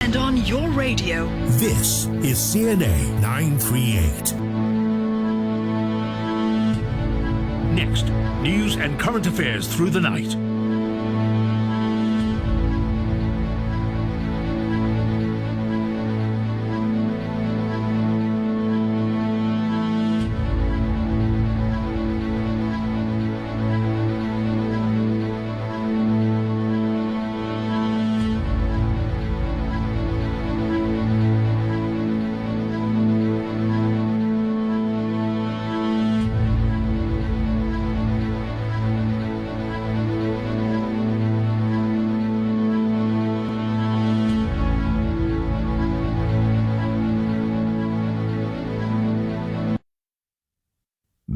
and on your radio. This is CNA 938. Next, news and current affairs through the night.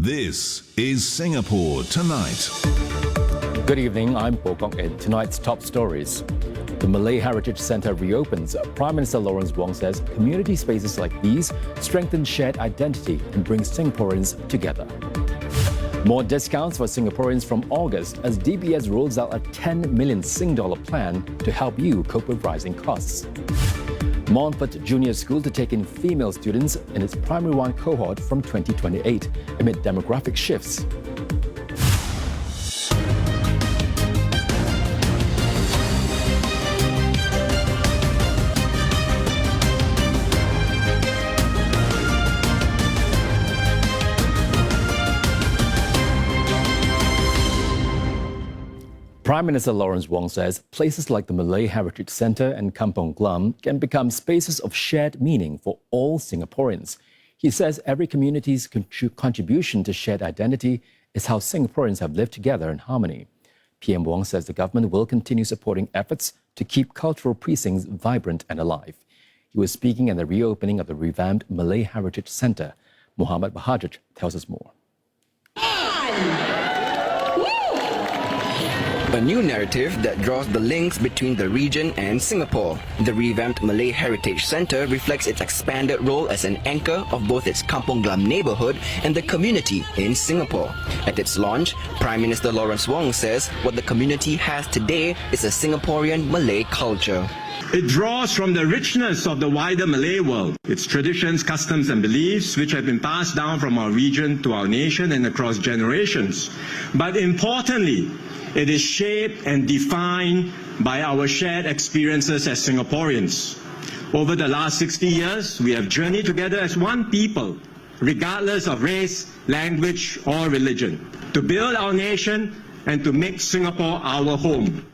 This is Singapore Tonight. Good evening, I'm Bo Kok in tonight's top stories. The Malay Heritage Centre reopens. Prime Minister Lawrence Wong says community spaces like these strengthen shared identity and bring Singaporeans together. More discounts for Singaporeans from August as DBS rolls out a 10 million Sing dollar plan to help you cope with rising costs. Montfort Junior School to take in female students in its Primary 1 cohort from 2028 amid demographic shifts. Prime Minister Lawrence Wong says places like the Malay Heritage Centre and Kampong Glam can become spaces of shared meaning for all Singaporeans. He says every community's contribution to shared identity is how Singaporeans have lived together in harmony. PM Wong says the government will continue supporting efforts to keep cultural precincts vibrant and alive. He was speaking at the reopening of the revamped Malay Heritage Centre. Muhammad Bahajat tells us more. A new narrative that draws the links between the region and Singapore. The revamped Malay Heritage Centre reflects its expanded role as an anchor of both its Kampong Glam neighbourhood and the community in Singapore. At its launch, Prime Minister Lawrence Wong says what the community has today is a Singaporean Malay culture. It draws from the richness of the wider Malay world, its traditions, customs and beliefs which have been passed down from our region to our nation and across generations. But importantly, it is shaped and defined by our shared experiences as Singaporeans. Over the last 60 years, we have journeyed together as one people, regardless of race, language or religion, to build our nation and to make Singapore our home.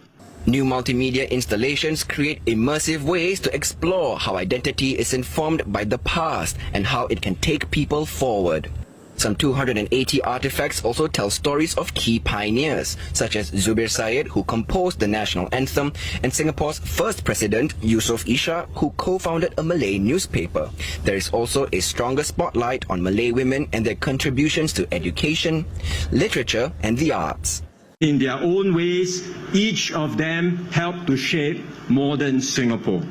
New multimedia installations create immersive ways to explore how identity is informed by the past and how it can take people forward. Some 280 artifacts also tell stories of key pioneers, such as Zubir Said, who composed the national anthem, and Singapore's first president, Yusof Ishak, who co-founded a Malay newspaper. There is also a stronger spotlight on Malay women and their contributions to education, literature, and the arts. In their own ways, each of them helped to shape modern Singapore.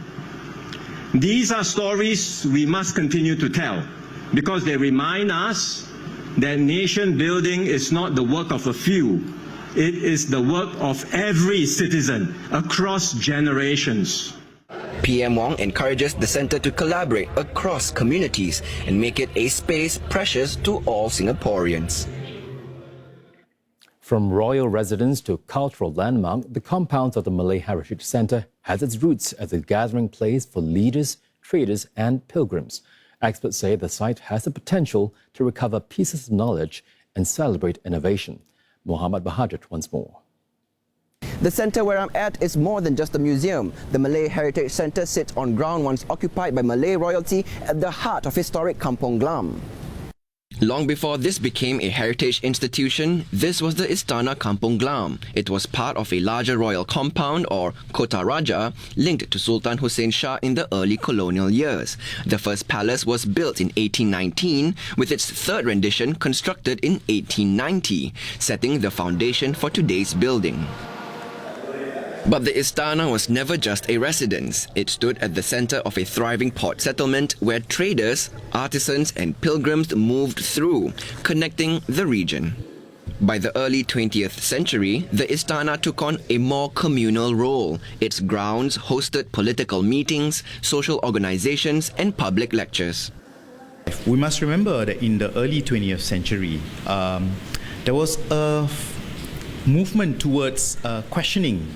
These are stories we must continue to tell because they remind us that nation building is not the work of a few. It is the work of every citizen across generations. PM Wong encourages the centre to collaborate across communities and make it a space precious to all Singaporeans. From royal residence to cultural landmark, the compound of the Malay Heritage Centre has its roots as a gathering place for leaders, traders and pilgrims. Experts say the site has the potential to recover pieces of knowledge and celebrate innovation. Muhammad Bahajat once more. The centre where I'm at is more than just a museum. The Malay Heritage Centre sits on ground once occupied by Malay royalty at the heart of historic Kampong Glam. Long before this became a heritage institution, this was the Istana Kampong Glam. It was part of a larger royal compound, or Kota Raja, linked to Sultan Hussein Shah in the early colonial years. The first palace was built in 1819, with its third rendition constructed in 1890, setting the foundation for today's building. But the Istana was never just a residence. It stood at the center of a thriving port settlement where traders, artisans and pilgrims moved through, connecting the region. By the early 20th century, the Istana took on a more communal role. Its grounds hosted political meetings, social organizations, and public lectures. We must remember that in the early 20th century, there was a movement towards questioning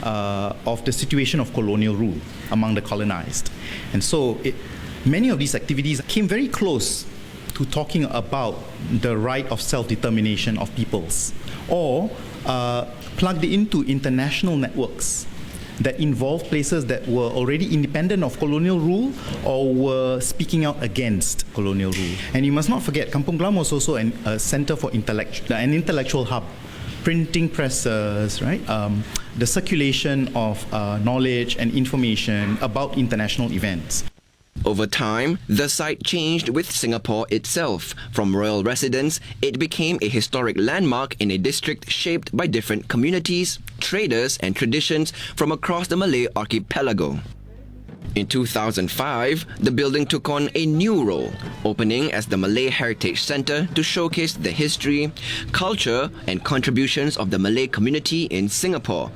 of the situation of colonial rule among the colonized. And so many of these activities came very close to talking about the right of self-determination of peoples, or plugged into international networks that involved places that were already independent of colonial rule or were speaking out against colonial rule. And you must not forget, Kampong Glam was also a center for an intellectual hub, printing presses, right? The circulation of knowledge and information about international events. Over time, the site changed with Singapore itself. From royal residence, it became a historic landmark in a district shaped by different communities, traders, and traditions from across the Malay archipelago. In 2005, the building took on a new role, opening as the Malay Heritage Centre to showcase the history, culture, and contributions of the Malay community in Singapore.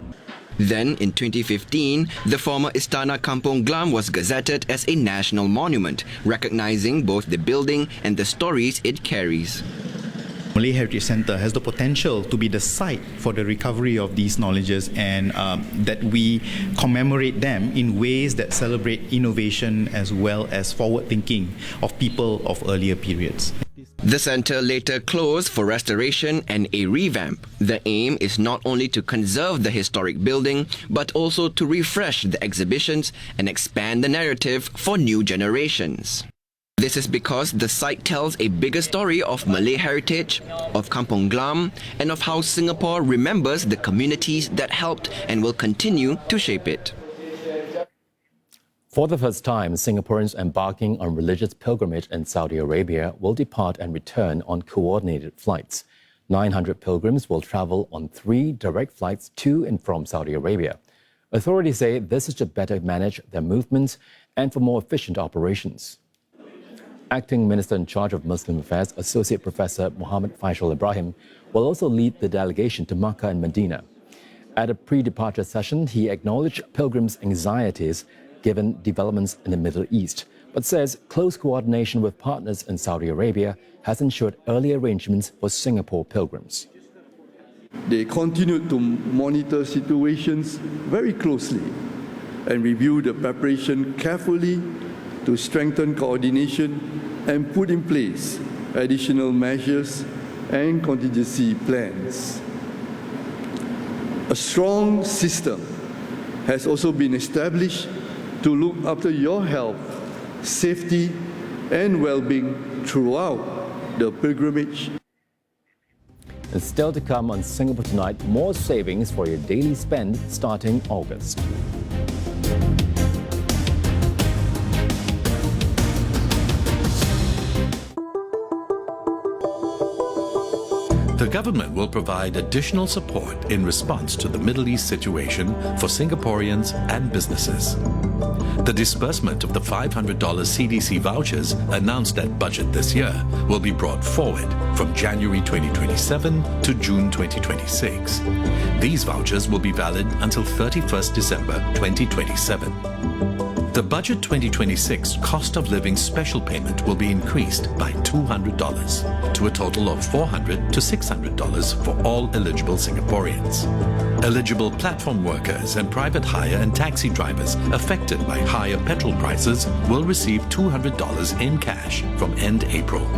Then, in 2015, the former Istana Kampong Glam was gazetted as a national monument, recognizing both the building and the stories it carries. Malay Heritage Centre has the potential to be the site for the recovery of these knowledges, and that we commemorate them in ways that celebrate innovation as well as forward thinking of people of earlier periods. The centre later closed for restoration and a revamp. The aim is not only to conserve the historic building, but also to refresh the exhibitions and expand the narrative for new generations. This is because the site tells a bigger story of Malay heritage, of Kampong Glam, and of how Singapore remembers the communities that helped and will continue to shape it. For the first time, Singaporeans embarking on religious pilgrimage in Saudi Arabia will depart and return on coordinated flights. 900 pilgrims will travel on 3 direct flights to and from Saudi Arabia. Authorities say this is to better manage their movements and for more efficient operations. Acting Minister in charge of Muslim Affairs, Associate Professor Muhammad Faisal Ibrahim, will also lead the delegation to Makkah and Medina. At a pre-departure session, he acknowledged pilgrims' anxieties given developments in the Middle East, but says close coordination with partners in Saudi Arabia has ensured early arrangements for Singapore pilgrims. They continue to monitor situations very closely and review the preparation carefully to strengthen coordination and put in place additional measures and contingency plans. A strong system has also been established to look after your health, safety, and well-being throughout the pilgrimage. And still to come on Singapore Tonight, more savings for your daily spend starting August. The government will provide additional support in response to the Middle East situation for Singaporeans and businesses. The disbursement of the $500 CDC vouchers announced at budget this year will be brought forward from January 2027 to June 2026. These vouchers will be valid until 31st December 2027. The Budget 2026 cost of living special payment will be increased by $200 to a total of $400 to $600 for all eligible Singaporeans. Eligible platform workers and private hire and taxi drivers affected by higher petrol prices will receive $200 in cash from end April.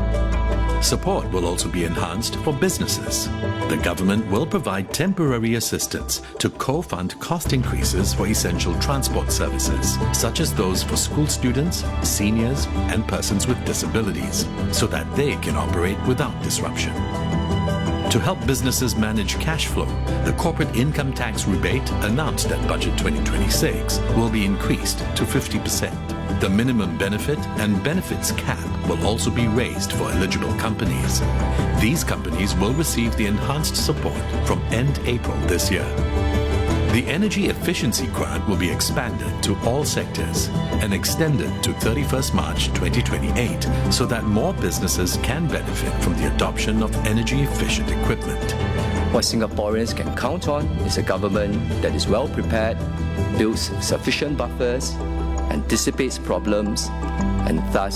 Support will also be enhanced for businesses. The government will provide temporary assistance to co-fund cost increases for essential transport services, such as those for school students, seniors, and persons with disabilities, so that they can operate without disruption. To help businesses manage cash flow, the corporate income tax rebate announced at Budget 2026 will be increased to 50%. The minimum benefit and benefits cap will also be raised for eligible companies. These companies will receive the enhanced support from end April this year. The energy efficiency grant will be expanded to all sectors and extended to 31st March 2028 so that more businesses can benefit from the adoption of energy efficient equipment. What Singaporeans can count on is a government that is well prepared, builds sufficient buffers, anticipates problems, and thus